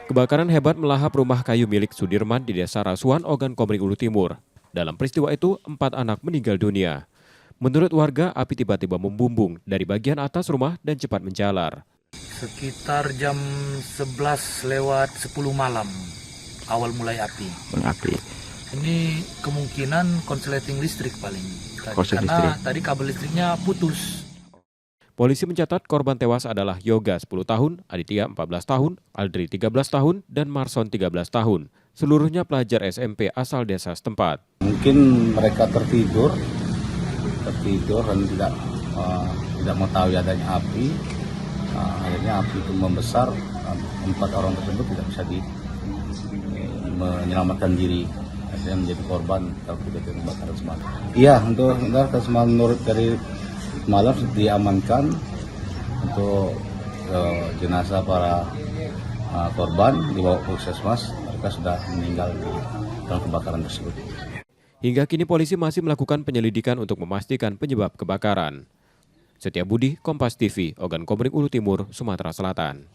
Kebakaran hebat melahap rumah kayu milik Sudirman di Desa Rasuan, Ogan Komering Ulu Timur. Dalam peristiwa itu, 4 anak meninggal dunia. Menurut warga, api tiba-tiba membumbung dari bagian atas rumah dan cepat menjalar. Sekitar jam 11 lewat 10 malam, awal mulai api. Ini kemungkinan konsleting listrik paling. Karena tadi kabel listriknya putus. Polisi mencatat korban tewas adalah Yoga 10 tahun, Aditya 14 tahun, Aldri 13 tahun, dan Marson 13 tahun. Seluruhnya pelajar SMP asal desa setempat. Mungkin mereka tertidur dan tidak mengetahui adanya api. Akhirnya api itu membesar, 4 orang tersebut tidak bisa menyelamatkan diri. Akhirnya menjadi korban terkait kebakaran semalam. Iya, untuk menurut dari malam diamankan untuk jenazah para korban dibawa ke puskesmas. Mereka sudah meninggal dalam kebakaran tersebut. Hingga kini polisi masih melakukan penyelidikan untuk memastikan penyebab kebakaran. Setia Budi, Kompas TV, Ogan Komering Ulu Timur, Sumatera Selatan.